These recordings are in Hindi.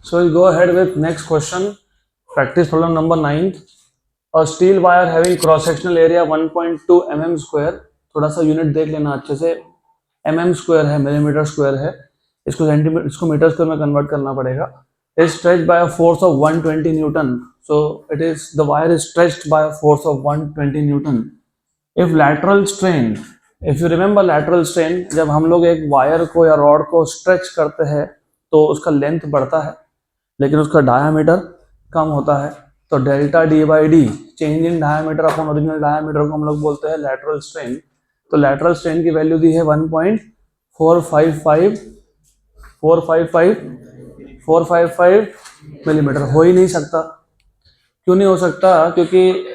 So we'll go ahead with next question. Practice problem number 9. A steel wire having cross sectional area 1.2 mm square. थोड़ा सा यूनिट देख लेना अच्छे से. mm स्क्वायर है, मिलीमीटर स्क्वायर है. इसको सेंटीमीटर, इसको मीटर स्क्वायर में कन्वर्ट करना पड़ेगा. Is stretched by a force of 120 Newton. So it is, the wire is stretched by a force of 120 Newton. If lateral strain, if you remember lateral strain, जब हम लोग एक वायर को या रॉड को स्ट्रेच करते हैं तो उसका लेंथ बढ़ता है लेकिन उसका डायामीटर कम होता है. तो delta D by D, change in diameter upon original diameter को हम लोग बोलते हैं लैटरल स्ट्रेन. तो लैटरल स्ट्रेन की वैल्यू दी है 1.455 मिलीमीटर. हो ही नहीं सकता. क्यों नहीं हो सकता? क्योंकि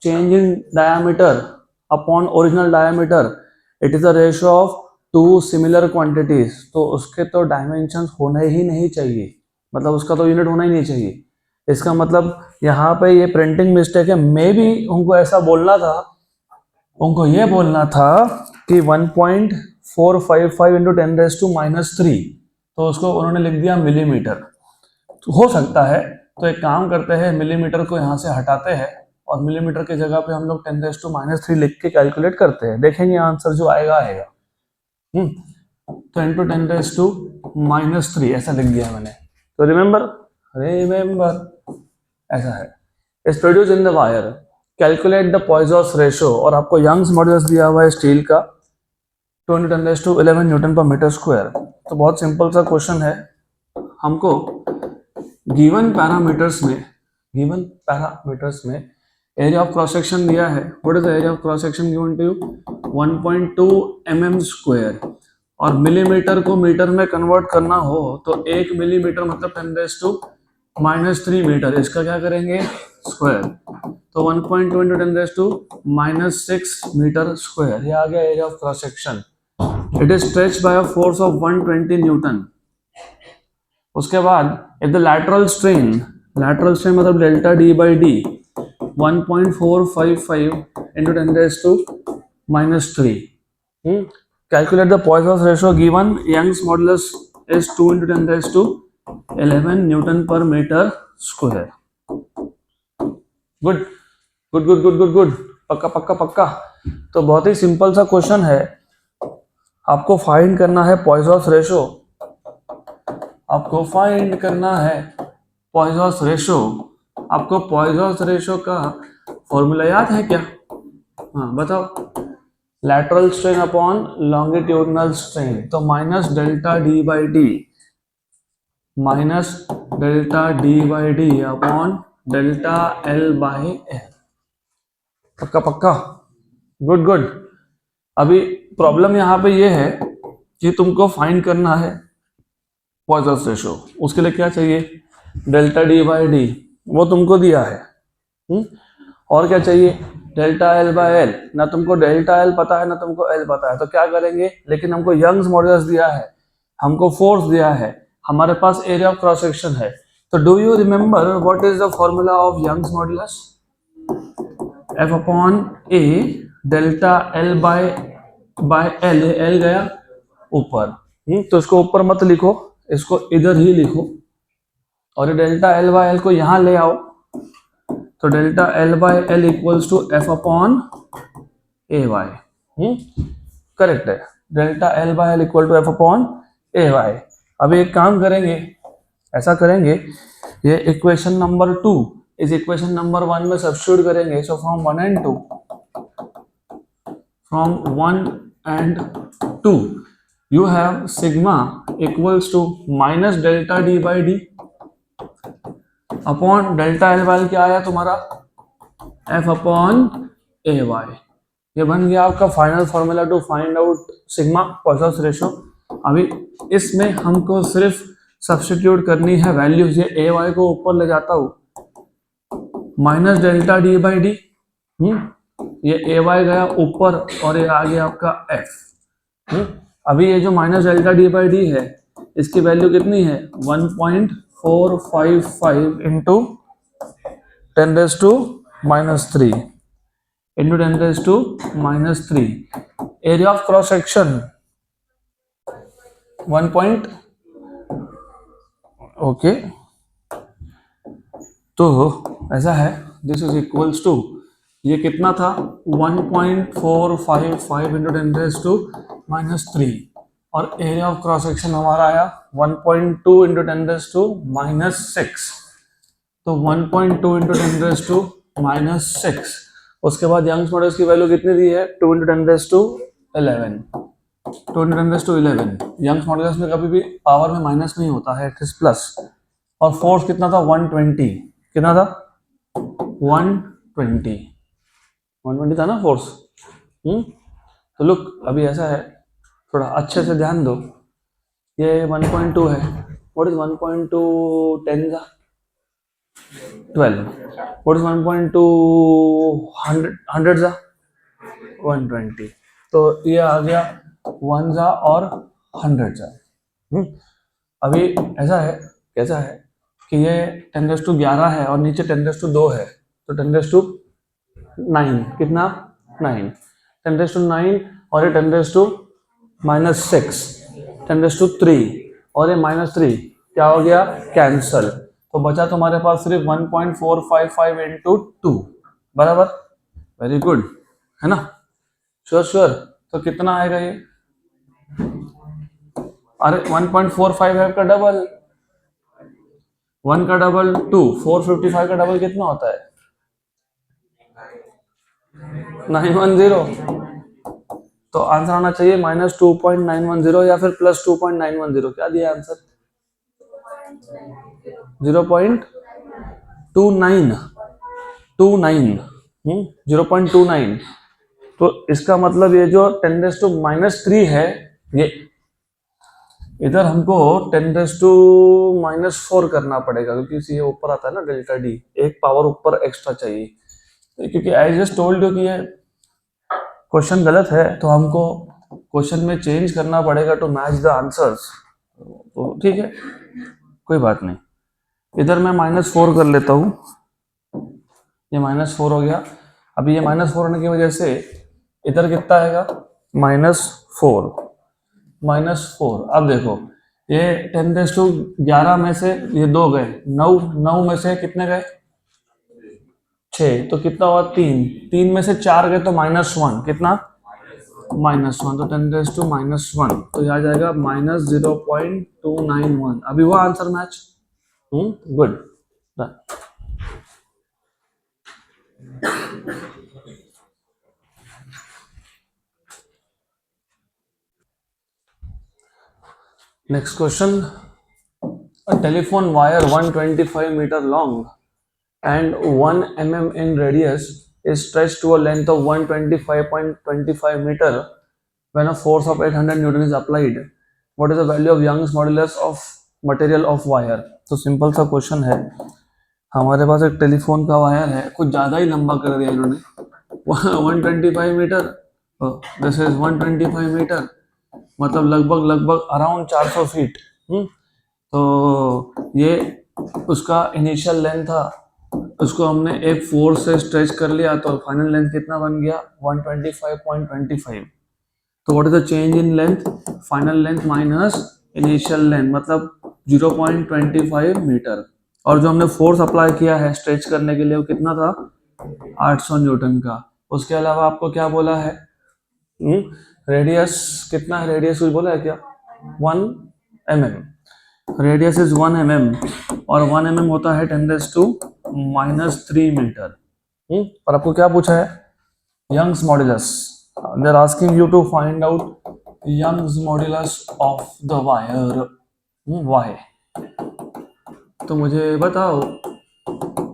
change in diameter upon original diameter, it is a ratio of two similar quantities. तो उसके तो डायमेंशंस होने ही नहीं चाहिए, मतलब उसका तो यूनिट होना ही नहीं चाहिए. इसका मतलब यहाँ पे ये प्रिंटिंग मिस्टेक है. मे बी उनको ऐसा बोलना था, उनको ये बोलना था कि 1.455 इंटू 10⁻⁻3, तो उसको उन्होंने लिख दिया मिलीमीटर. तो हो सकता है. तो एक काम करते हैं, मिलीमीटर को यहाँ से हटाते हैं और मिलीमीटर की जगह पे हम लोग 10⁻³ लिख के कैलकुलेट करते हैं. देखेंगे आंसर जो आएगा आएगा. तो इंटू 10⁻³ ऐसा लिख दिया मैंने. तो रिमेंबर ऐसा है. Is produce in the wire. Calculate the Poisson's ratio. और आपको यंग्स मॉडुलस दिया हुआ है स्टील का 2 × 10⁻11 न्यूटन पर मीटर स्क्वायर. तो बहुत सिंपल सा क्वेश्चन है. हमको गिवन पैरामीटर्स में एरिया ऑफ क्रॉस सेक्शन दिया है. What is the area of cross section given to you? 1.2 mm square. और मिलीमीटर को मीटर में कन्वर्ट करना हो तो 1 मिलीमीटर मतलब 10⁻³ मीटर. इसका क्या करेंगे? स्क्वायर. तो 1.2 × 10⁻6 मीटर स्क्वायर. ये आ गया area of cross section. It is stretched by a force of 120 newton. उसके बाद इफ द लैटरल स्ट्रेन मतलब delta D by D 1.455 into 10⁻³ Calculate the Poisson's ratio given. Young's modulus is 2 × 10⁻11 Newton per meter square. Good. पक्का. तो बहुत ही सिंपल सा क्वेश्चन है. आपको फाइंड करना है Poisson's ratio. आपको Poisson's ratio का फॉर्मूला याद है क्या? हाँ बताओ. Lateral strain upon longitudinal strain. तो minus delta D by D upon delta L by L. पक्का. गुड. अभी प्रॉब्लम यहाँ पे ये है कि तुमको फाइंड करना है पॉइसन्स रेशियो. उसके लिए क्या चाहिए? डेल्टा डी बाई डी, वो तुमको दिया है. और क्या चाहिए? Delta L by L. ना तुमको डेल्टा एल पता है ना तुमको एल पता है. तो क्या करेंगे? लेकिन हमको यंग्स मॉडुलस दिया है, हमको फोर्स दिया है, हमारे पास एरिया ऑफ क्रॉस सेक्शन है. तो do you remember what is the formula of Young's modulus? F upon A delta L by L. L गया ऊपर. तो इसको ऊपर मत लिखो, इसको इधर ही लिखो. और डेल्टा एल बाय एल को यहां ले आओ. तो delta L by L equals to F upon A Y. Correct है. Delta L by L equal to F upon A Y. अभी एक काम करेंगे, ऐसा करेंगे, ये इक्वेशन नंबर 2 इस इक्वेशन नंबर 1 में सब्स्टिट्यूट करेंगे. So from 1 and 2 you have sigma equals to minus delta d by d upon delta L Y क्या आया तुम्हारा? F upon A Y. ये बन गया आपका final formula to find out sigma Poisson's ratio. अभी इसमें हमको सिर्फ सब्स्टिट्यूट करनी है वैल्यूज. ये ए वाई को ऊपर ले जाता हूँ, minus delta D by D. ये ए वाई गया ऊपर और ये आ गया आपका एफ. अभी ये जो minus delta D by D है इसकी वैल्यू कितनी है? 1.455 into 10⁻³ into 10⁻³ area of cross section 1. Okay तो ऐसा है, दिस इज इक्वल्स टू, ये कितना था 1.455 इंटू 10⁻³ और एरिया ऑफ क्रॉस सेक्शन हमारा आया 1.2 इंटू 10⁻⁻6। तो 1.2 इंटू 10⁻⁻6, उसके बाद यंग्स मॉडल्स की वैल्यू कितनी दी है 2 इंटू 10⁻11, 2 इंटू 10⁻11। यंग्स मॉडल्स में कभी भी पावर में माइनस नहीं होता है, इट इज प्लस। और फोर्स कितना था 120, कितना था 120 था ना फोर्स। तो लुक अभी ऐसा है, थोड़ा अच्छे से ध्यान दो, ये 1.2 है, व्हाट इज 1.2 10 का 12, व्हाट इज 1.2 100 का 120, तो ये आ गया 1 जा और 100 जा। अभी ऐसा है, कैसा है कि ये 10⁻11 है और नीचे 10⁻2 है, तो 10⁻9 कितना 9, 10⁻9 और ये 10⁻⁻6, 10⁻3 और ये -3 क्या हो गया कैंसल। तो बचा तुम्हारे पास सिर्फ 1.455 इंटू 2 बराबर। वेरी गुड, है ना, श्योर श्योर। तो कितना आएगा ये, अरे 1.455 का डबल, 1 का डबल 2, 455 का डबल कितना होता है 910। तो आंसर आना चाहिए -2.910 या फिर +2.910। क्या दिया आंसर 0.29, 0.29। तो इसका मतलब ये जो 10⁻³ है, ये इधर हमको 10⁻⁻4 करना पड़ेगा, क्योंकि ये ऊपर आता है ना डेल्टा डी, एक पावर ऊपर एक्स्ट्रा चाहिए। क्योंकि आई जस्ट टोल्ड यू कि ये क्वेश्चन गलत है, तो हमको क्वेश्चन में चेंज करना पड़ेगा टू मैच द आंसर्स। तो ठीक है, कोई बात नहीं। इधर मैं -4 कर लेता हूँ, ये -4 हो गया। अभी ये -4 होने की वजह से इधर कितना आएगा -4। अब देखो ये 10⁻11 में से ये 2 गए, 9 में से कितने गए 6, तो कितना हुआ 3 में से 4 गए तो -1, कितना -1, तो 10⁻⁻1, तो यह आ जाएगा -0.291। अभी हुआ answer match, good. Next question, a telephone wire 125 meter long and 1 mm in radius is stretched to a length of 125.25 meter when a force of 800 Newton is applied. What is the value of Young's modulus of material of wire? तो सिंपल सा क्वेश्चन है, हमारे पास एक टेलीफोन का वायर है, कुछ ज़्यादा ही लंबा कर दिया इन्होंने, 125 मीटर, दिस इज 125 मीटर, मतलब लगभग अराउंड 400 फीट। तो ये उसका इनिशियल लेंथ था, उसको हमने एक फोर्स से स्ट्रेच कर लिया, तो फाइनल लेंथ कितना बन गया 125.25। तो what is the change in length, final length minus initial length, मतलब 0.25 मीटर। और जो हमने फोर्स अप्लाई किया है स्ट्रेच करने के लिए वो कितना था 800 न्यूटन का। उसके अलावा आपको क्या बोला है, रेडियस कितना है, रेडियस कुछ बोला है क्या 1 mm, रेडियस इज 1 mm और 1 mm होता है 10⁻³ मीटर। और आपको क्या पूछा है Young's modulus, they are asking you to find out Young's modulus of the wire, Y. तो मुझे बताओ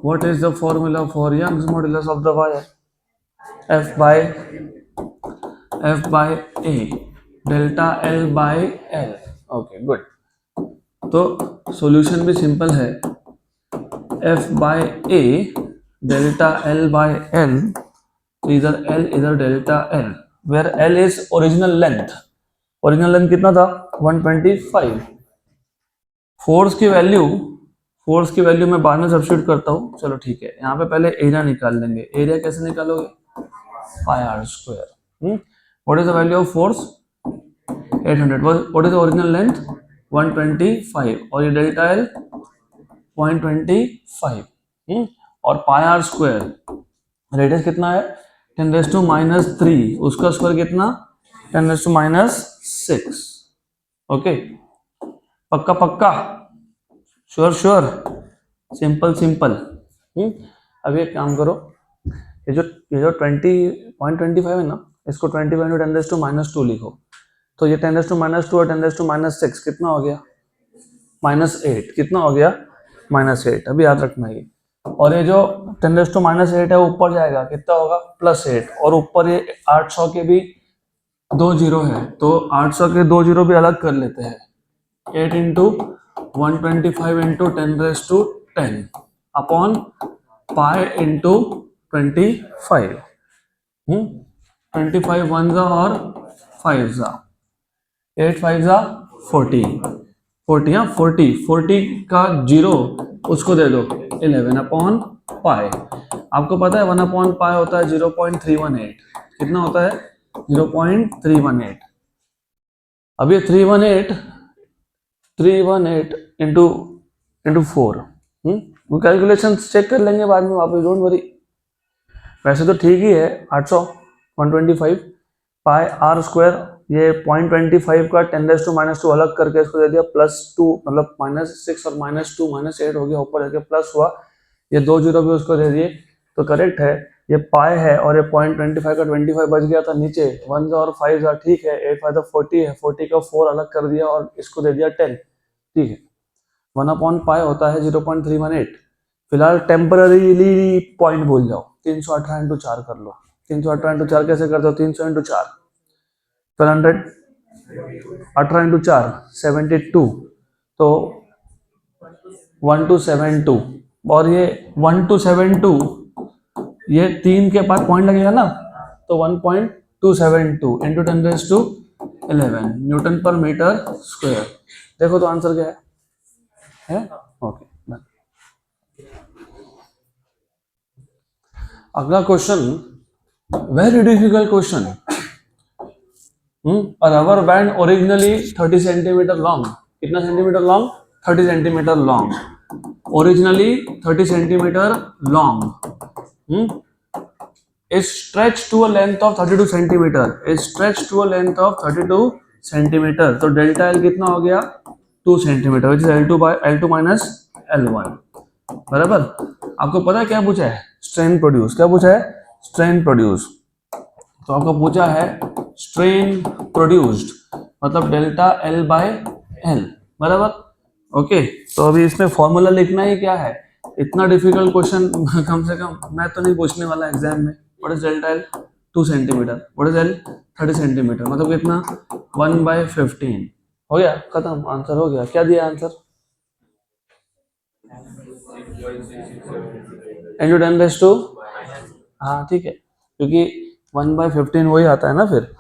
what is the formula for Young's modulus of the wire, F by A delta L by L। Okay good. तो सॉल्यूशन भी सिंपल है, F by A delta L by L, इधर L इधर delta L, where L is original length, original length कितना था 125। फोर्स की वैल्यू मैं बाद में सब्स्टिट्यूट करता हूँ, चलो ठीक है। यहाँ पे पहले एरिया निकाल लेंगे, एरिया कैसे निकालोगे πr²। What is the value of force 800, what is the original length 125 और ये डेल्टा L 0.25। और पाई आर स्क्वायर रेडियस कितना है 10⁻⁻3, उसका स्क्वायर कितना 10⁻⁻6। ओके, पक्का पक्का, श्योर श्योर, सिंपल सिंपल। अब एक काम करो, ये जो 20.25 है ना, इसको 20 × 10⁻² लिखो। तो ये 10⁻² और 10⁻6 कितना हो गया -8, कितना हो गया -8, अभी याद रखना ये। और ये जो 10⁻8 है ऊपर जाएगा, कितना होगा +8, और ऊपर ये 800 के भी 2 जीरो है, तो 800 के 2 जीरो भी अलग कर लेते हैं। 8 × 125 × 10⁻10 अपॉन पाई × 25। 25 1 जा और 5 जा, 8 5 जा 40, 40 का जीरो उसको दे दो 11 अपॉन पाई। आपको पता है 1 अपॉन पाई होता है 0.318, कितना होता है 0.318। अब ये 318 इंटू 4, वो कैलकुलेशन चेक कर लेंगे बाद में वापस, डोंट वरी। वैसे तो ठीक ही है 800 125 पाई आर स्क्वायर, ये 0.25 का 10⁻² अलग करके इसको दे दिया +2, मतलब -6 और -2 -8 हो गया, ऊपर जाके प्लस हुआ, ये 2 जीरो भी उसको दे दिए, तो करेक्ट है। ये पाई है और ये 0.25 का 25 बच गया था नीचे, 1 और 5 ठीक है, 8 5 40 है, 40 का 4 अलग कर दिया और इसको दे दिया 10, ठीक है। 1 अपॉन पाई होता है 0.318। फिलहाल टेम्पररीली पॉइंट भूल जाओ, 318 × 4 कर लो। 318 × 4 कैसे करते हो, 300 × 4 1200, 18 × 4 72, तो 1272, और ये 1272 ये 3 के पास पॉइंट लगेगा ना, तो 1.272 × 10⁻11 न्यूटन पर मीटर स्क्वायर। देखो तो आंसर क्या है? ओके। अगला question, very difficult question. A rubber band originally 30 centimetre long, कितना centimetre long 30 centimetre long, originally 30 centimetre long, is stretched to a length of 32 centimetre, is stretched to a length of 32 centimetre, तो डेल्टा एल कितना हो गया 2 centimetre, which is L2 minus L1, बराबर। आपको पता है क्या पूछा है, स्ट्रेन प्रोड्यूस, क्या पूछा है स्ट्रेन प्रोड्यूस, तो आपको पूछा है स्ट्रेन प्रोड्यूस्ड मतलब डेल्टा एल बाय एल, बराबर। ओके, तो अभी इसमें फॉर्मूला लिखना ही क्या है, इतना डिफिकल्ट क्वेश्चन कम से कम मैं तो नहीं पूछने वाला एग्जाम में। What is delta L 2 centimetre, what is L 30 centimetre, मतलब कितना 1/15, हो गया खत्म, आंसर हो गया। क्या दिया आंसर, इंटू 10⁻², हाँ ठीक है, क्योंकि 1/15 वही आता है ना, फिर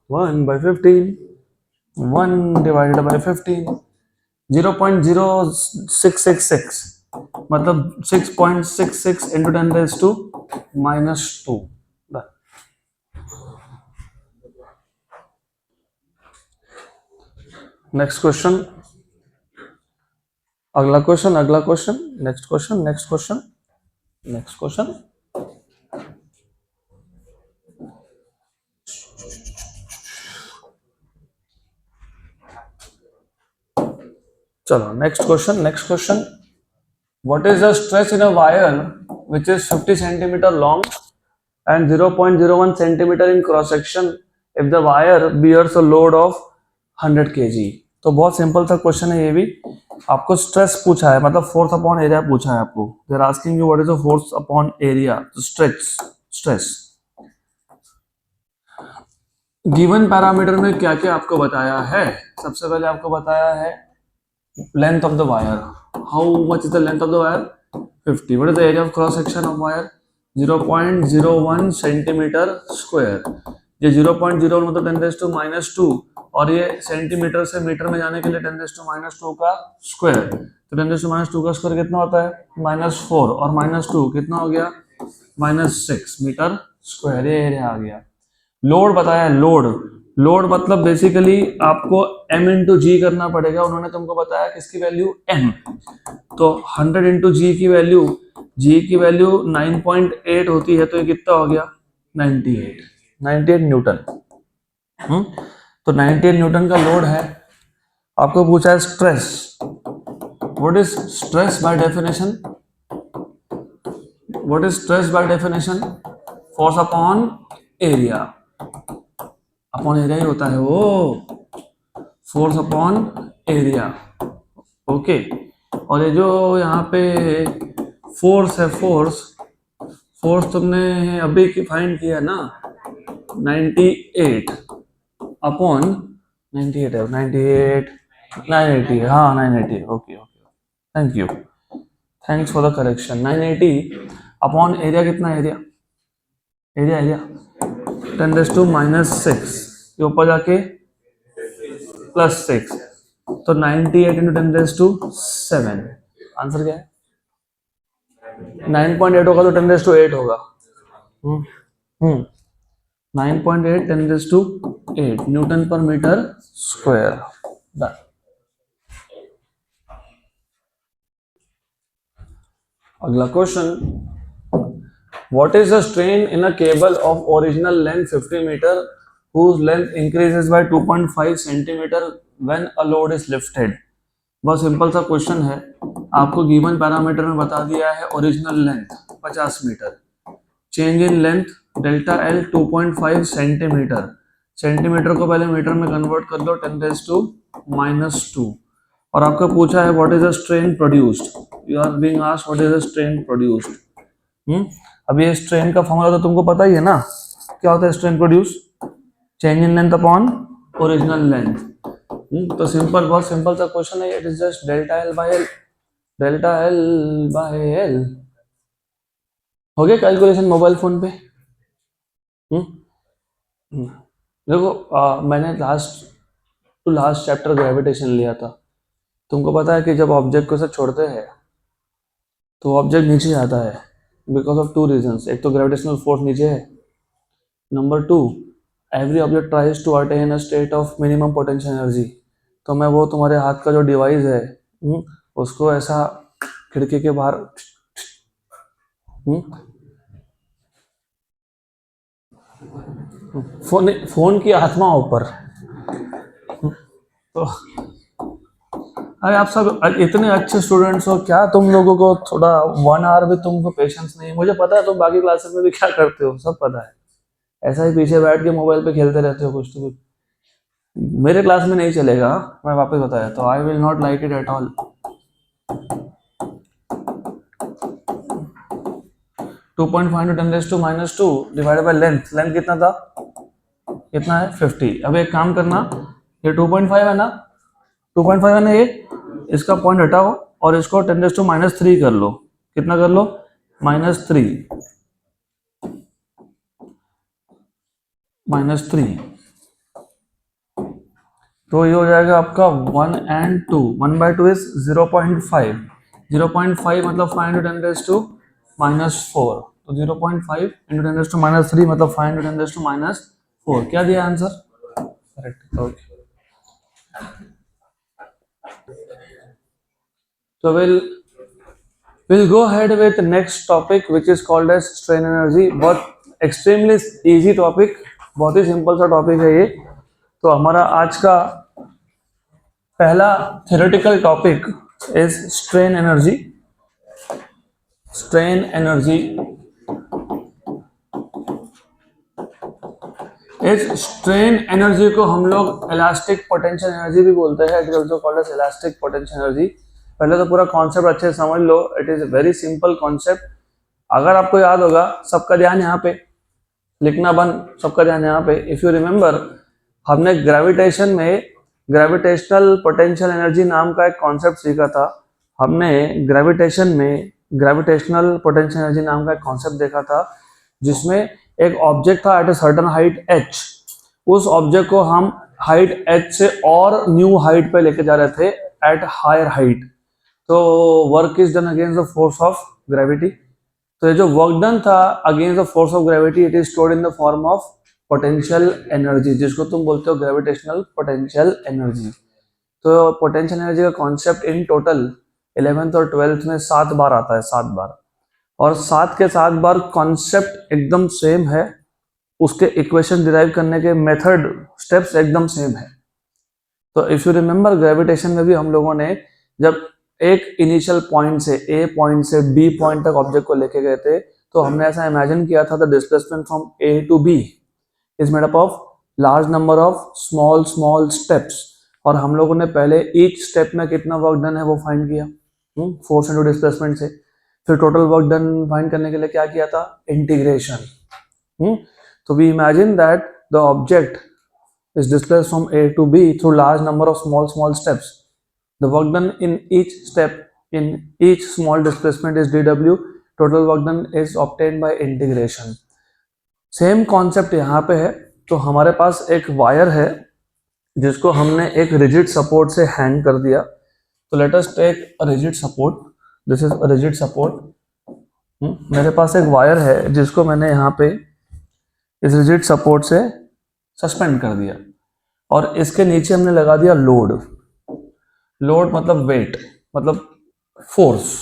1/15, 1 डिवाइडेड बाय 15, 0.0666 मतलब 6.66 इंटू 10⁻²। नेक्स्ट क्वेश्चन, अगला क्वेश्चन, अगला question, next question, next question, next question. चलो next question, next question. What is the stress in a wire which is 50 centimetre long and 0.01 centimetre in cross section if the wire bears a load of 100 kg। तो बहुत सिंपल सा क्वेश्चन है ये भी, आपको स्ट्रेस पूछा है, मतलब फोर्स अपॉन एरिया पूछा है आपको, they are asking you what is the force upon area, तो स्ट्रेस गिवन पैरामीटर में क्या क्या आपको बताया है। सबसे पहले आपको बताया है length of the wire, how much is the length of the wire 50, what is the area of cross section of wire 0.01 centimetre square, ये 0.01 मतलब 10⁻², और ये सेंटीमीटर से मीटर में जाने के लिए 10⁻² का स्क्वायर, तो 10⁻² का स्क्वायर कितना होता है -4, और -2 कितना हो गया -6 मीटर स्क्वायर, ये एरिया आ गया। लोड बताया, लोड मतलब बेसिकली आपको m इंटू जी करना पड़ेगा, उन्होंने तुमको बताया किसकी वैल्यू m, तो 100 इंटू जी की वैल्यू जी की वैल्यू 9.8 होती है, तो ये कितना हो गया 98 न्यूटन। तो 98 न्यूटन का लोड है। आपको पूछा है stress, what is stress by definition? What is stress by definition? Force upon area, upon area ही होता है वो, फोर्स अपॉन एरिया। ओके, और ये जो यहाँ पे फोर्स है, फोर्स तुमने अभी की फाइंड किया ना, 98 अपॉन 98 है, 98 980 है, हाँ 980, okay okay, thank you, thanks for the correction. 980 upon area, कितना एरिया, एरिया 10⁻⁻6, ये ऊपर जाके +6, तो 98 इंटू 10⁻7, आंसर क्या है? 9.8 होगा तो 10⁻8 होगा। 9.8 10⁻8 न्यूटन पर मीटर स्क्वायर। डन। अगला question, what is the strain in a cable of original length 50 metre whose length increases by 2.5 centimetre when a load is lifted? बहुत सिंपल सा क्वेश्चन है। आपको गिवन पैरामीटर में बता दिया है original length 50 metre, change in length delta L 2.5 centimetre, centimetre को पहले मीटर में कन्वर्ट कर लो 10⁻⁻2, और आपको पूछा है what is the strain produced, you are being asked what is the strain produced. अब ये स्ट्रेन का फॉर्मूला तो तुमको पता ही है ना, क्या होता है strain produce, change in length upon original length. तो सिंपल, बहुत सिंपल सा क्वेश्चन है, it is just delta L by L, delta L by L. हो गया कैलकुलेशन मोबाइल फोन पे? देखो मैंने लास्ट चैप्टर ग्रेविटेशन लिया था। तुमको पता है कि जब ऑब्जेक्ट को ऐसे छोड़ते हैं तो ऑब्जेक्ट नीचे आता है बिकॉज ऑफ 2 रीजंस। एक तो ग्रेविटेशनल फोर्स नीचे है, number 2 every object tries to attain a state of minimum potential energy. तो मैं वो तुम्हारे हाथ का जो डिवाइस है उसको ऐसा खिड़की के बाहर फोन की आत्मा ऊपर। तो अरे आप सब इतने अच्छे स्टूडेंट्स हो, क्या तुम लोगों को थोड़ा 1 आवर भी तुमको पेशेंस नहीं है? मुझे पता है तुम बाकी क्लासेस में भी क्या करते हो, सब पता है, ऐसा ही पीछे बैठ के मोबाइल पे खेलते रहते हो कुछ तो कुछ। मेरे क्लास में नहीं चलेगा, मैं वापस बताया तो, I will not like it at all. 2.5 into 10⁻² divided by length, length कितना था, कितना है 50। अब एक काम करना, ये 2.5 है ना, 2.5 है ना, ये इसका पॉइंट हटाओ और इसको 10⁻³ कर लो, कितना कर लो -3, तो ये हो जाएगा आपका 1 and 2, 1/2 इज 0.5, 0.5 मतलब 5 into 10⁻⁻4, तो 0.5 into 10⁻³ मतलब 5 into 10⁻⁻4। क्या दिया answer? Correct, okay. So we'll go ahead with the next topic which is called as strain energy। बहुत extremely easy topic, बहुत ही सिंपल सा टॉपिक है ये। तो हमारा आज का पहला theoretical topic is strain energy। strain energy, इस स्ट्रेन एनर्जी को हम लोग इलास्टिक पोटेंशियल एनर्जी भी बोलते हैं, it is also called as elastic potential energy. पहले तो पूरा कॉन्सेप्ट अच्छे से समझ लो, it is very simple concept. अगर आपको याद होगा, सबका ध्यान यहाँ पे, लिखना बंद, सबका ध्यान यहाँ पे। इफ यू रिमेंबर, हमने ग्रेविटेशन में ग्रेविटेशनल पोटेंशियल एनर्जी नाम का एक कॉन्सेप्ट सीखा था। हमने ग्रेविटेशन में ग्रेविटेशनल पोटेंशियल एनर्जी नाम का एक कॉन्सेप्ट देखा था, जिसमें एक ऑब्जेक्ट था at a certain height h, उस ऑब्जेक्ट को हम हाइट h से और न्यू हाइट पे लेके जा रहे थे एट हायर हाइट। तो work is done against the force of gravity. तो ये जो वर्क डन था against the force of gravity, it is stored in the form of potential energy, जिसको तुम बोलते हो ग्रेविटेशनल पोटेंशियल एनर्जी। तो पोटेंशियल एनर्जी का कॉन्सेप्ट इन टोटल 11th और 12th में 7 बार आता है, 7 बार। और साथ के साथ बार कॉन्सेप्ट एकदम सेम है, उसके इक्वेशन डिराइव करने के मेथड स्टेप्स एकदम सेम है। तो इफ यू रिमेंबर ग्रेविटेशन में भी हम लोगों ने जब एक इनिशियल पॉइंट से ए पॉइंट से बी पॉइंट तक ऑब्जेक्ट को लेके गए थे, तो हमने ऐसा इमेजिन किया था the displacement from A to B is made up of large number of small small steps, और हम लोगों ने पहले ईच स्टेप में कितना वर्क डन है वो फाइंड किया फोर्स इनटू डिस्प्लेसमेंट से। फिर टोटल वर्क डन फाइंड करने के लिए क्या किया था, इंटीग्रेशन। तो we imagine that the object is displaced from A to B through large number of small steps. The work done in each step, in each small displacement is dW. Total work done is obtained by integration. Same concept यहाँ पे है। तो हमारे पास एक वायर है जिसको हमने एक रिजिड सपोर्ट से हैंग कर दिया। तो let us take a rigid support, this is a rigid support. मेरे पास एक वायर है जिसको मैंने यहाँ पे इस रिजिड सपोर्ट से सस्पेंड कर दिया, और इसके नीचे हमने लगा दिया लोड। लोड मतलब वेट, मतलब फोर्स,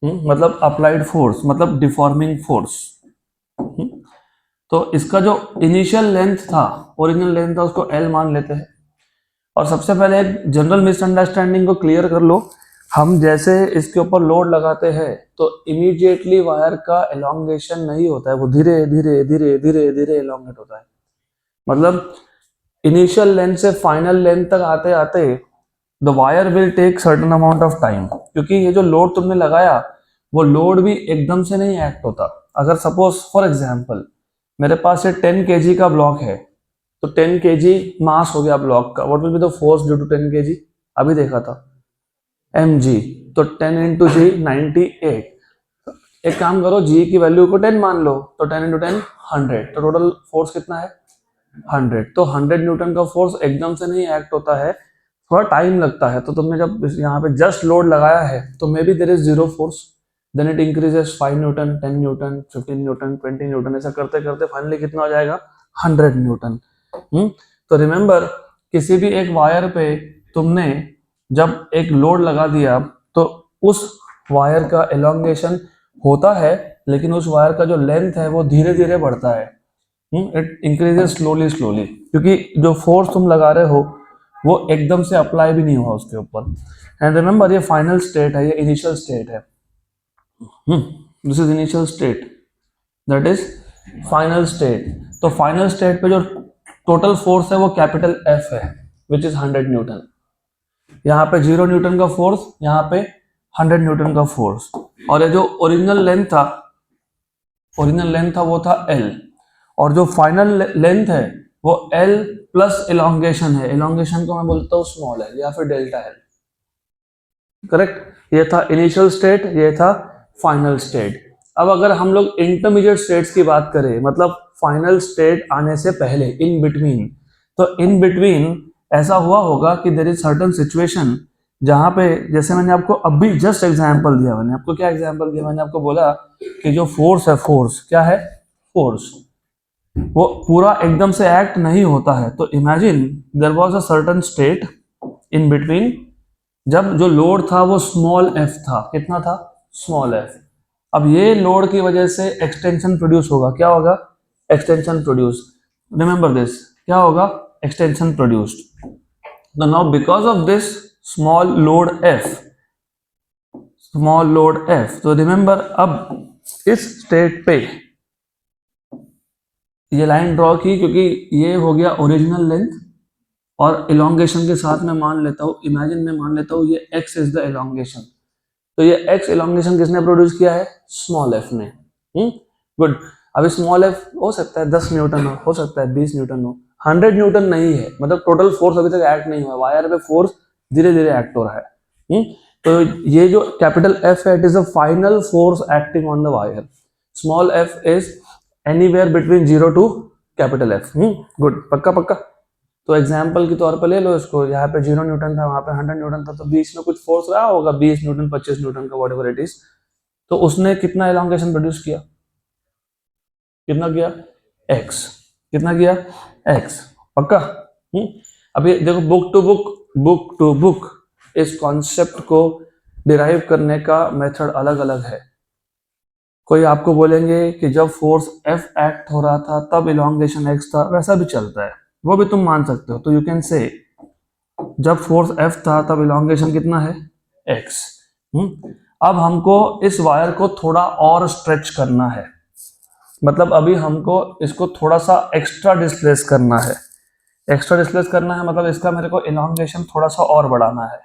मतलब अप्लाइड फोर्स, मतलब डिफॉर्मिंग फोर्स। तो इसका जो इनिशियल लेंथ था, ओरिजिनल लेंथ था, उसको एल मान लेते हैं। और सबसे पहले एक जनरल मिसअंडरस्टैंडिंग को क्लियर कर लो। हम जैसे इसके ऊपर लोड लगाते हैं तो इमीडिएटली वायर का एलोंगेशन नहीं होता है, वो धीरे धीरे धीरे धीरे धीरे एलोंगेट होता है। मतलब इनिशियल लेंथ से फाइनल लेंथ तक आते आते the wire will take certain amount of time, क्योंकि ये जो लोड तुमने लगाया वो लोड भी एकदम से नहीं एक्ट होता। अगर सपोज फॉर एग्जांपल मेरे पास ये 10 kg का ब्लॉक है, तो 10 kg मास हो गया ब्लॉक का, what will be the force due to 10 kg, अभी देखा था mg। तो 10 इंटू जी 98। एक काम करो, g की वैल्यू को 10 मान लो, तो 10 इंटू 10 100, तो टोटल फोर्स कितना है 100। तो 100 न्यूटन का फोर्स एकदम से नहीं एक्ट होता है, थोड़ा टाइम लगता है। तो तुमने जब यहाँ पे जस्ट लोड लगाया है तो maybe there is zero force, then it increases 5 newton, 10 newton, 15 newton, 20 newton, ऐसा करते करते फाइनली कितना हो जाएगा 100 न्यूटन। तो रिमेंबर, किसी भी एक वायर पे तुमने जब एक लोड लगा दिया तो उस वायर का एलोंगेशन होता है, लेकिन उस वायर का जो लेंथ है वो धीरे धीरे बढ़ता है, इट इंक्रीजेस स्लोली स्लोली, क्योंकि जो फोर्स तुम लगा रहे हो वो एकदम से अप्लाई भी नहीं हुआ उसके ऊपर। एंड रिमेंबर, ये फाइनल स्टेट है, ये इनिशियल स्टेट है। This is initial state, that is final state. तो फाइनल स्टेट पे जो टोटल फोर्स है वो कैपिटल एफ है, विच इज 100 न्यूटन। यहाँ पे 0 न्यूटन का फोर्स, यहाँ पे 100 न्यूटन का फोर्स। और ये जो ओरिजिनल लेंथ था वो था एल, और जो फाइनल लेंथ है वो एल प्लस एलोंगेशन है। एलोंगेशन को मैं बोलता हूँ स्मॉल एल या फिर डेल्टा एल, करेक्ट। ये था इनिशियल स्टेट, ये था फाइनल स्टेट। अब अगर हम लोग इंटरमीडिएट स्टेट्स की बात करें, मतलब फाइनल स्टेट आने से पहले, इन बिटवीन, तो इन बिटवीन ऐसा हुआ होगा कि देयर इज सर्टेन सिचुएशन जहां पे, जैसे मैंने आपको अभी जस्ट एग्जांपल दिया, मैंने आपको क्या एग्जांपल दिया, मैंने आपको बोला कि जो फोर्स है, फोर्स क्या है, फोर्स वो पूरा एकदम से एक्ट नहीं होता है। तो imagine there was a certain state in between जब जो लोड था वो स्मॉल एफ था। कितना था, स्मॉल एफ। अब ये लोड की वजह से एक्सटेंशन प्रोड्यूस होगा। क्या होगा, एक्सटेंशन प्रोड्यूस। रिमेंबर दिस, क्या होगा, एक्सटेंशन प्रोड्यूस्ड। तो now because of this small load F, small load F, तो रिमेंबर अब इस स्टेट पे ये लाइन ड्रॉ की, क्योंकि ये हो गया ओरिजिनल लेंथ, और इलोंगेशन के साथ में मान लेता हूँ, इमेजिन में मान लेता हूँ ये x इज द इलोंगेशन। तो ये x इलोंगेशन किसने प्रोड्यूस किया है, स्मॉल f ने। गुड। अभी स्मॉल f हो सकता है 10 न्यूटन हो सकता है 20 न्यूटन हो, 100 न्यूटन नहीं है, मतलब टोटल फोर्स अभी तक एक्ट नहीं हुआ, वायर पे फोर्स धीरे धीरे एक्ट हो रहा है। तो ये जो कैपिटल F है, it is the final force acting on the wire. Small f is anywhere between 0 to capital F। Good, पक्का पक्का। तो एग्जाम्पल के तौर पर ले लो इसको, यहाँ पे 0 न्यूटन था, वहां पे 100 न्यूटन था, तो बीच में कुछ फोर्स रहा होगा 20 न्यूटन 25 न्यूटन का, व्हाटएवर इट इज। तो उसने कितना एलोंगेशन प्रोड्यूस किया, कितना किया, x। कितना किया, x, पक्का। अभी देखो, बुक टू बुक इस कॉन्सेप्ट को डिराइव करने का मेथड अलग अलग है। कोई आपको बोलेंगे कि जब फोर्स F एक्ट हो रहा था तब इलोंगेशन x था, वैसा भी चलता है, वो भी तुम मान सकते हो। तो यू कैन से जब फोर्स F था तब इलोंगेशन कितना है, x। अब हमको इस वायर को थोड़ा और स्ट्रेच करना है, मतलब अभी हमको इसको थोड़ा सा एक्स्ट्रा डिस्प्लेस करना है। एक्स्ट्रा डिस्प्लेस करना है मतलब इसका मेरे को इलोंगेशन थोड़ा सा और बढ़ाना है।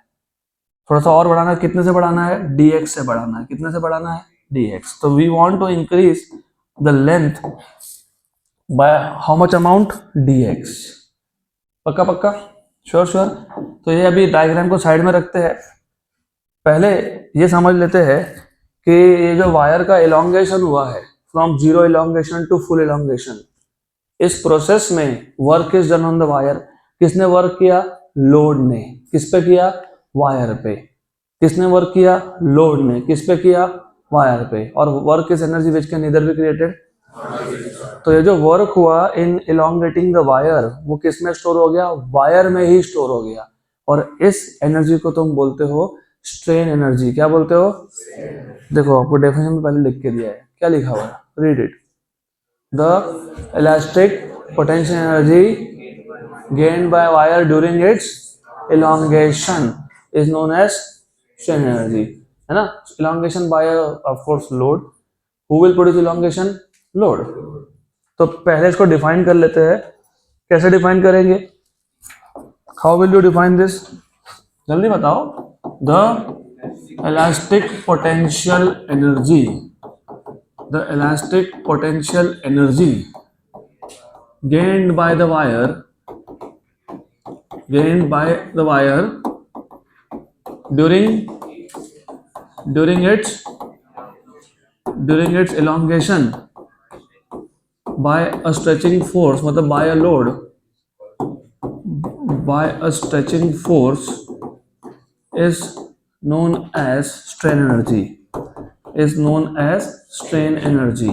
थोड़ा सा और बढ़ाना है, कितने से बढ़ाना है, dx से बढ़ाना है। कितने से बढ़ाना है, dx। तो we want to increase the length by how much amount, dx। पक्का पक्का, श्योर श्योर। तो ये अभी डायग्राम को साइड में रखते हैं, पहले ये समझ लेते हैं कि ये जो वायर का इलोंगेशन हुआ है from zero elongation to full elongation, इस प्रोसेस में work is done on the wire. किसने वर्क किया, लोड ने। किस पे किया, वायर पे। किसने वर्क किया, लोड ने। किस पे किया, वायर पे। और work is energy which can neither be created. तो ये जो वर्क हुआ इन इलोंगेटिंग द वायर, वो किस में स्टोर हो गया, वायर में ही स्टोर हो गया। और इस एनर्जी को तुम बोलते हो स्ट्रेन एनर्जी। क्या बोलते हो, देखो आपको डेफिनेशन में पहले लिख के दिया है, क्या लिखा हुआ है, read it. The elastic potential energy gained by wire during its elongation is known as strain energy, है ना। elongation by a of course load. who will produce elongation, load। तो पहले इसको डिफाइन कर लेते हैं। कैसे डिफाइन करेंगे, how will you define this, जल्दी बताओ। the elastic potential energy, the elastic potential energy gained by the wire, gained by the wire during its elongation by a stretching force, मतलब by a load, by a stretching force is known as strain energy, is known as strain energy।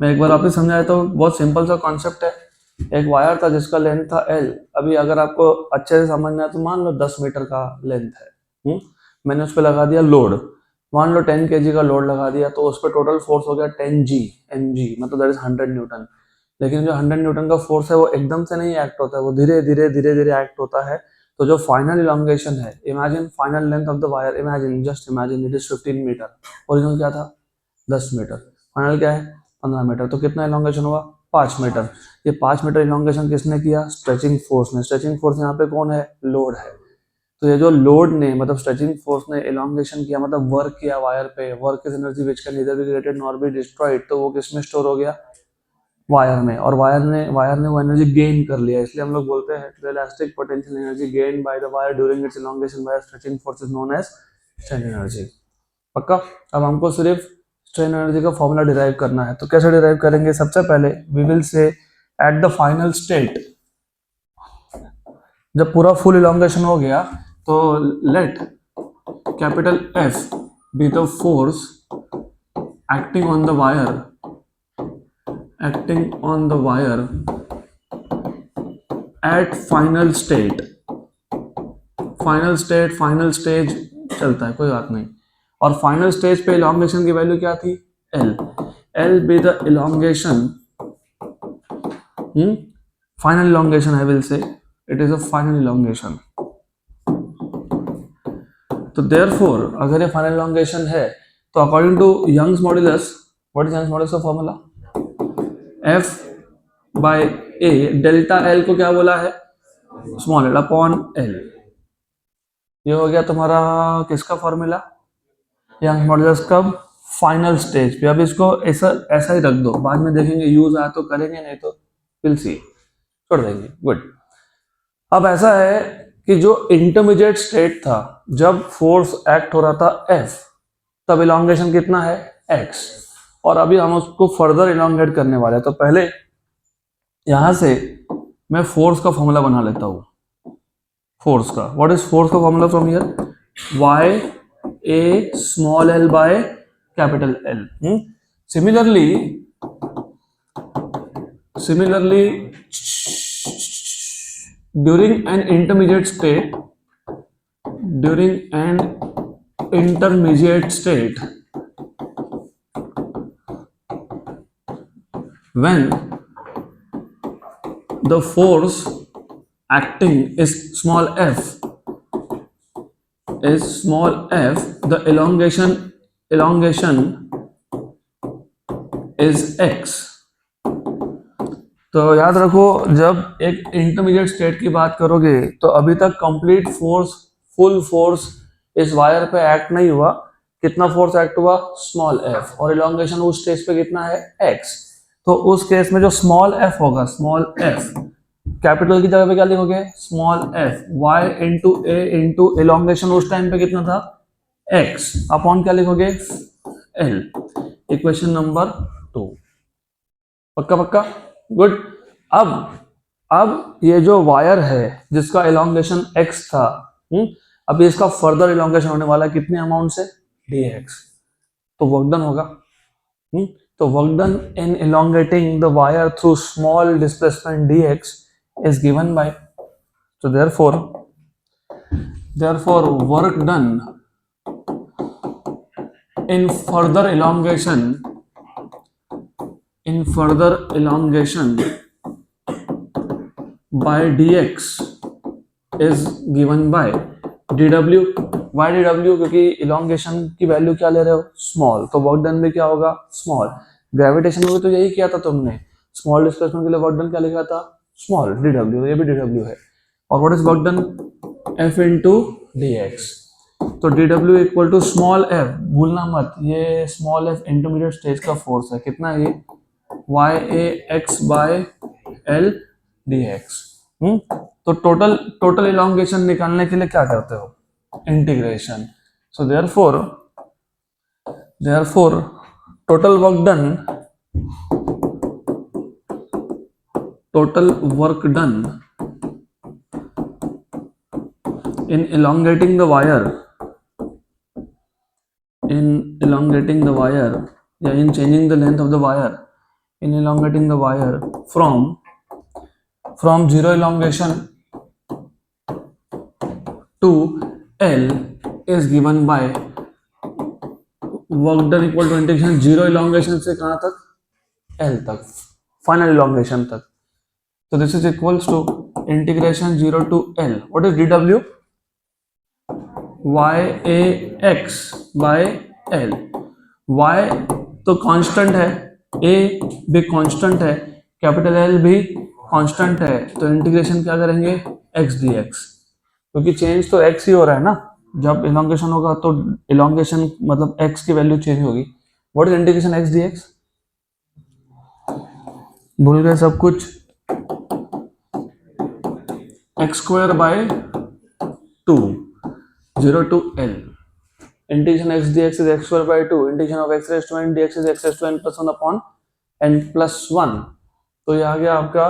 मैं एक बार आपको समझाया तो बहुत सिंपल सा कॉन्सेप्ट है। एक वायर था जिसका लेंथ था L। अभी अगर आपको अच्छे से समझना है तो मान लो 10 मीटर का लेंथ है। मैंने उस पर लगा दिया लोड, मान लो 10 kg का लोड लगा दिया, तो उस पर टोटल फोर्स हो गया 10G mg, मतलब दैट इज 100 न्यूटन। लेकिन जो 100 न्यूटन का फोर्स है वो एकदम से नहीं एक्ट होता है, वो धीरे धीरे धीरे धीरे एक्ट होता है। तो जो फाइनल इलोंगेशन है, imagine final length of the wire, imagine just imagine it is 15 metre. Original क्या था, 10 मीटर। फाइनल क्या है, 15 मीटर। तो कितना इलोंगेशन हुआ, 5 मीटर। ये 5 मीटर इलोंगेशन किसने किया, स्ट्रेचिंग फोर्स ने। स्ट्रेचिंग फोर्स यहाँ पे कौन है, लोड है। तो ये जो लोड ने मतलब स्ट्रेचिंग फोर्स ने इलोंगेशन किया, मतलब वर्क किया वायर पे, work is energy which can neither be created nor be destroyed. तो वो किसमें स्टोर हो गया, वायर में। और वायर ने वो एनर्जी गेन कर लिया, इसलिए हम लोग बोलते हैं the elastic potential energy gain by the wire during its elongation by stretching force is known as strain energy. पक्का। अब हमको सिर्फ स्ट्रेन एनर्जी का फॉर्मूला डिराइव करना है। तो कैसे डिराइव करेंगे, सबसे पहले we will say at the final state, जब पूरा फुल इलोंगेशन हो गया, तो let capital F be the force acting on the wire, acting on the wire at final state. Final state, final stage चलता है, कोई बात नहीं। और फाइनल स्टेज पे इलोंगेशन की वैल्यू क्या थी, L। L be the elongation, final elongation I will say, it is a final elongation. तो देयरफॉर अगर ये फाइनल इलोंगेशन है तो according to Young's modulus, what is Young's modulus का formula, F by A, delta L को क्या बोला है, स्मॉल l अपॉन L। ये हो गया तुम्हारा किसका फॉर्मूला, यंग्स मॉड्यूलस कब, फाइनल स्टेज पे। अब इसको ऐसा ऐसा ही रख दो, बाद में देखेंगे यूज आया तो करेंगे, नहीं तो विल सी, छोड़ देंगे। गुड। अब ऐसा है कि जो इंटरमीडिएट स्टेट था, जब फोर्स एक्ट हो रहा था F, तब इलोंगेशन कितना है, X। और अभी हम उसको फर्दर इलोंगेट करने वाले हैं। तो पहले यहां से मैं फोर्स का फॉर्मूला बना लेता हूं। फोर्स का, व्हाट इज फोर्स का formula from here, Y A small l by capital L। Similarly, during an intermediate state, during an intermediate state when the force acting is small f, the elongation is x. तो याद रखो, जब एक इंटरमीडिएट स्टेट की बात करोगे तो अभी तक कंप्लीट फोर्स, फुल फोर्स इस वायर पे एक्ट नहीं हुआ. कितना फोर्स एक्ट हुआ? Small F. और इलॉन्गेशन उस स्टेज पे कितना है? एक्स. तो उस केस में जो स्मॉल एफ होगा, स्मॉल एफ, कैपिटल की जगह पे क्या लिखोगे? Small F. वाई इंटू ए इंटू इलॉन्गेशन उस टाइम पे कितना था? एक्स. अपॉन क्या लिखोगे? एल. Equation number 2. पक्का पक्का? गुड. अब ये जो वायर है जिसका इलॉन्गेशन x था, अब इसका फर्दर इलॉन्गेशन होने वाला है कितने अमाउंट से? dx. तो वर्क डन होगा. तो work done in elongating the wire through small displacement dx is given by, so therefore work done in further elongation by dx is given by dw. Why dw? क्योंकि elongation की वैल्यू क्या ले रहे हो? स्मॉल. तो वर्क डन में क्या होगा? स्मॉल. ग्रेविटेशन में भी तो यही किया था तुमने. स्मॉल डिस्प्लेसमेंट के लिए वर्क डन क्या लिखा था? Small dw. ये भी dw है. और what is work done? f into dx. तो dw equal to small f. भूलना मत, ये स्मॉल f इंटरमीडिएट स्टेज का फोर्स है. कितना है ये? YAX by L dx. तो टोटल इलॉन्गेशन निकालने के लिए क्या करते हो? Integration. So therefore total work done in elongating the wire या in changing the length of the wire, in elongating the wire from zero elongation to L is given by work done equal to integration zero elongation से कहाँ तक? L तक, final elongation तक. So this is equals to integration 0 to L. What is dw? YAX by L. Y तो कांस्टेंट है, A भी कांस्टेंट है, कैपिटल L भी कांस्टेंट है. तो इंटीग्रेशन क्या करेंगे? x dx. क्योंकि चेंज तो x ही हो रहा है ना. जब इलॉन्गेशन होगा तो इलॉन्गेशन मतलब x की वैल्यू चेंज होगी. What is integration x dx? भूल गए सब कुछ? x square by 2 0 to L. Integration x dx is x square by 2. Integration of x raised to n dx is x raised to n plus 1 upon n plus 1. तो ये आ गया आपका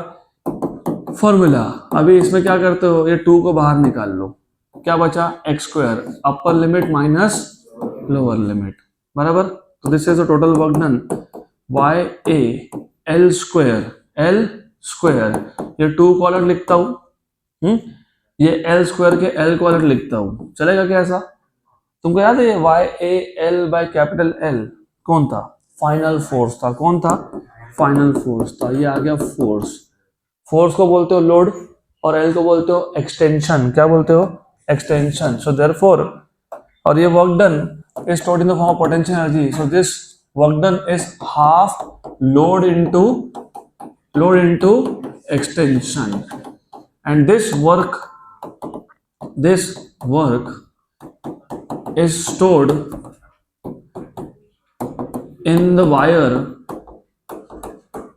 फॉर्मूला. अभी इसमें क्या करते हो? ये 2 को बाहर निकाल लो. क्या बचा? x square upper limit minus lower limit. बराबर. तो this is the total work done. y a l square ये 2 को अलग लिखता हूं, ये L स्क्वायर के L को अलग लिखता हूं. चलेगा क्या ऐसा? तुमको याद है ये YAL बाय कैपिटल L कौन था? फाइनल फोर्स था. कौन था? फाइनल फोर्स था. ये आ गया फोर्स. फोर्स को बोलते हो लोड और L को बोलते हो एक्सटेंशन. क्या बोलते हो? एक्सटेंशन. सो देयरफॉर, और ये work done is stored in the form of potential energy. So this work done is half load into extension. And this work is stored in the wire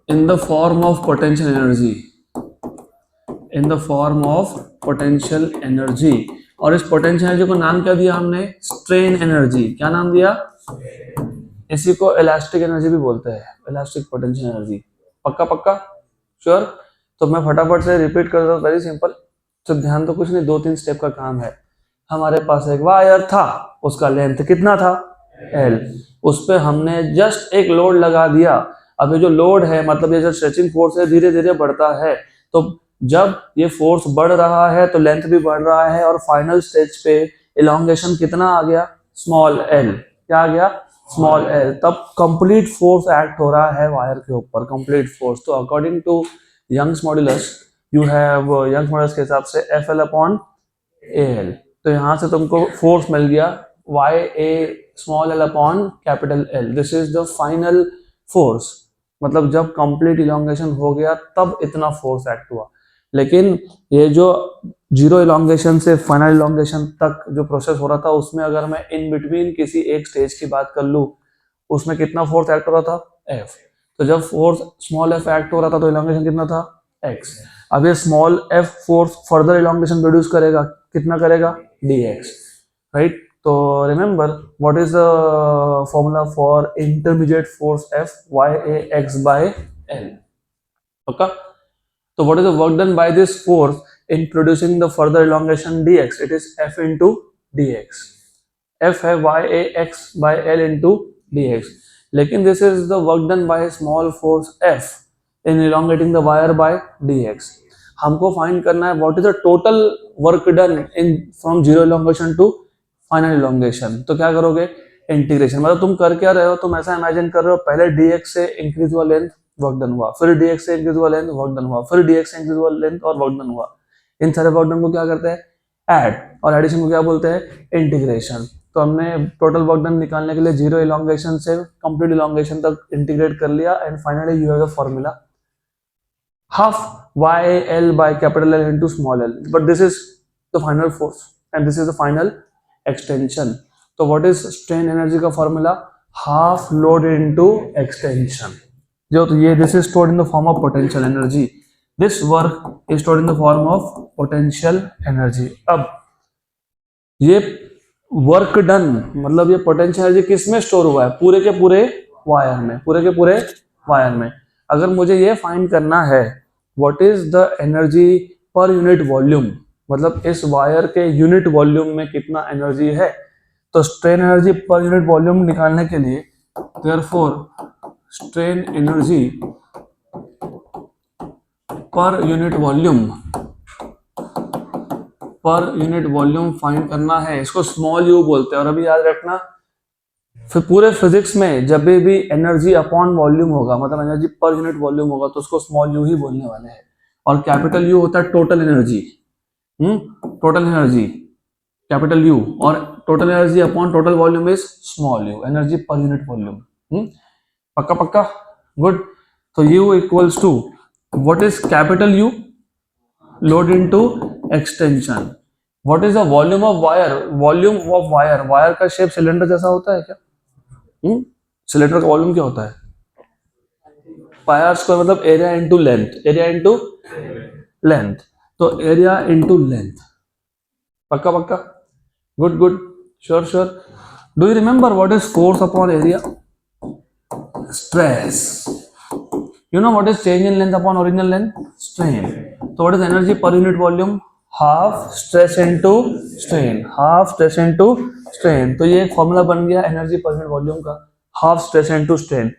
in the form of potential energy. और इस पोटेंशियल एनर्जी को नाम क्या दिया हमने? Strain energy. क्या नाम दिया? इसी को इलास्टिक एनर्जी भी बोलते हैं, इलास्टिक पोटेंशियल एनर्जी. पक्का श्योर? तो मैं फटाफट से रिपीट कर दूं. Very simple. तो ध्यान तो कुछ नहीं, 2-3 स्टेप का काम है. हमारे पास एक वायर था, उसका लेंथ कितना था? L. उस पे हमने जस्ट एक लोड लगा दिया. अब ये जो लोड है मतलब ये जो स्ट्रेचिंग फोर्स है धीरे धीरे बढ़ता है. तो जब ये फोर्स बढ़ रहा है तो लेंथ भी बढ़ रहा है और फाइनल स्टेज पे इलोंगेशन कितना आ गया, स्मॉल एल, क्या आ गया, स्मॉल एल, तब कंप्लीट फोर्स एक्ट हो रहा है वायर के ऊपर, कंप्लीट फोर्स। तो according to Young's modulus you have, Young's modulus के हिसाब से F L upon A L. तो यहाँ से तुमको फोर्स मिल गया Y A small l upon capital L, this is the final force. मतलब जब कंप्लीट इलोंगेशन हो गया तब इतना फोर्स एक्ट हुआ। लेकिन ये जो जीरो इलोंगेशन से फाइनल इलोंगेशन तक जो प्रोसेस हो रहा था, उसमें अगर मैं इन बिटवीन किसी एक स्टेज की बात कर लूं, उसमें कितना फोर्स एक्ट हो रहा था, एफ। तो जब फोर्स स्मॉल एफ एक्ट हो रहा था तो इलोंगेशन कितना था, एक्स। अब ये small f force further elongation produce करेगा, कितना करेगा, डी एक्स, राइट। तो remember what is the formula for intermediate force f, Y A x by L, okay. So what is the work done by this force in producing the further elongation dx? It is F into dx. F है y a x by L into dx. लेकिन this is the work done by small force F in elongating the wire by dx. हमको find करना है what is the total work done in from zero elongation to final elongation. तो क्या करोगे, इंटीग्रेशन। मतलब तुम कर क्या रहे हो, तुम ऐसा इमेजिन कर रहे हो पहले dx से इंक्रीज हुआ लेंथ, वर्क डन हुआ, फिर dx से इंक्रीज हुआ लेंथ, वर्क डन हुआ, फिर dx से इंक्रीज हुआ लेंथ और वर्क डन हुआ। इन सारे वर्क डन को क्या करते हैं, ऐड, और एडिशन को क्या बोलते हैं, इंटीग्रेशन। तो हमने टोटल वर्क डन निकालने के लिए जीरो इलोंगेशन से कंप्लीट इलोंगेशन तक इंटीग्रेट कर लिया, and finally you have the formula half YL by capital L into small l. But this is the final force and this is the final extension. So what is strain energy का formula, half load into extension. जो तो ये this is stored in the form of potential energy. This work is stored in the form of potential energy. अब ये वर्क डन मतलब ये पोटेंशियल एनर्जी किस में स्टोर हुआ है, पूरे के पूरे वायर में, पूरे के पूरे वायर में। अगर मुझे ये फाइंड करना है what is the energy per unit volume, मतलब इस वायर के यूनिट वॉल्यूम में कितना एनर्जी है, तो strain energy per unit volume निकालने के लिए therefore strain energy per unit volume find करना है, इसको स्मॉल यू बोलते हैं। और अभी याद रखना फिर पूरे फिजिक्स में जब भी एनर्जी अपॉन वॉल्यूम होगा, मतलब एनर्जी पर यूनिट वॉल्यूम होगा, तो उसको स्मॉल यू ही बोलने वाले हैं। और कैपिटल यू होता है total energy, total energy capital U, और total energy upon total volume is small U, energy per unit volume. पक्का पक्का, गुड। तो U equals to what is capital U, load into extension. What is the volume of wire, volume of wire, wire का शेप सिलेंडर जैसा होता है क्या, सिलेंडर का वॉल्यूम क्या होता है, पाई आर स्क्वायर, मतलब area into length, area into length, तो एरिया इनटू लेंथ। पक्का पक्का, good good, sure sure. Do you remember what is force upon area, stress. You know what is change in length upon original length, strain. So what is energy per unit volume, half stress into strain, half stress into strain. तो ये एक फॉर्मूला बन गया एनर्जी पर यूनिट वॉल्यूम का, half stress into strain.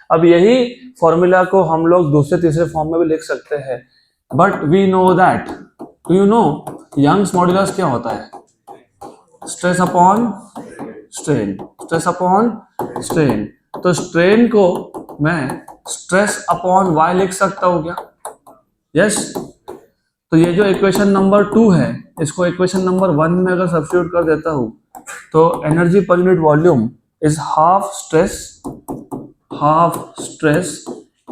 अब यही फॉर्मूला को हम लोग दूसरे तीसरे फॉर्म में भी लिख सकते हैं, but we know that, do you know Young's modulus क्या होता है, stress upon strain, stress upon strain. तो स्ट्रेन को मैं स्ट्रेस अपॉन वाई लिख सकता हूं क्या, यस। तो ये जो इक्वेशन नंबर 2 है, इसको इक्वेशन नंबर 1 में अगर सब्स्टिट्यूट कर देता हूं, तो energy per unit volume is half stress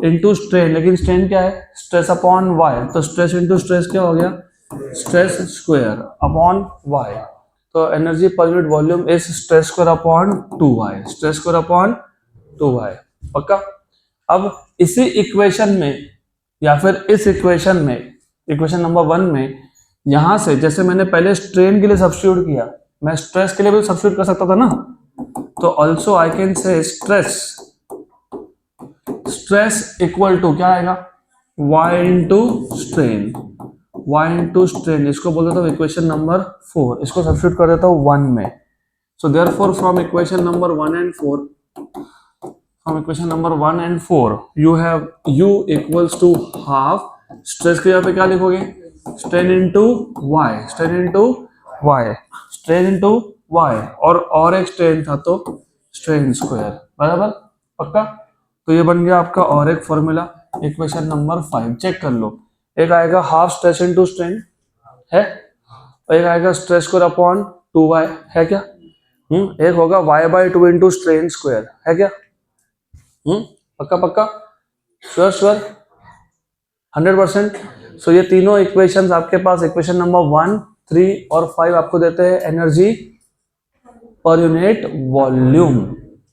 into strain, लेकिन स्ट्रेन क्या है, स्ट्रेस अपॉन वाई, तो स्ट्रेस इनटू स्ट्रेस क्या हो गया, स्ट्रेस स्क्वायर अपॉन वाई। तो energy per unit volume is stress square upon 2y, stress square upon 2y। पक्का। अब इसी इक्वेशन में या फिर इस इक्वेशन में, इक्वेशन नंबर 1 में, यहां से जैसे मैंने पहले स्ट्रेन के लिए सब्स्टिट्यूट किया, मैं स्ट्रेस के लिए भी सब्स्टिट्यूट कर सकता था ना। तो also I can say stress equal to क्या आएगा, y इंटू स्ट्रेन, इसको बोल देता हूँ इक्वेशन नंबर 4, इसको सब्स्टिट्यूट कर देता हूँ 1 में। So therefore from equation number 1 and 4, from equation number 1 and 4 you have u equals to half, stress के यहाँ पे क्या लिखोगे, strain into y, strain into y, strain into y, और एक स्ट्रेन था तो स्ट्रेन स्क्वायर, बराबर, पक्का। तो ये बन गया आपका और एक फॉर्मूला। इक्वेशन नंबर 5 चेक कर लो। एक आएगा हाफ स्ट्रेस इंटू स्ट्रेन है, और एक आएगा स्ट्रेस स्क्वायर अपॉन 2y है क्या। एक होगा y/2 इंटू स्ट्रेन स्क्वायर है क्या। पक्का पक्का, श्योर श्योर, 100%। सो ये तीनों इक्वेशंस आपके पास इक्वेशन नंबर 1, 3 और 5 आपको देते हैं एनर्जी पर यूनिट वॉल्यूम।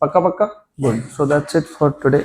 पक्का पक्का, good. So that's it for today.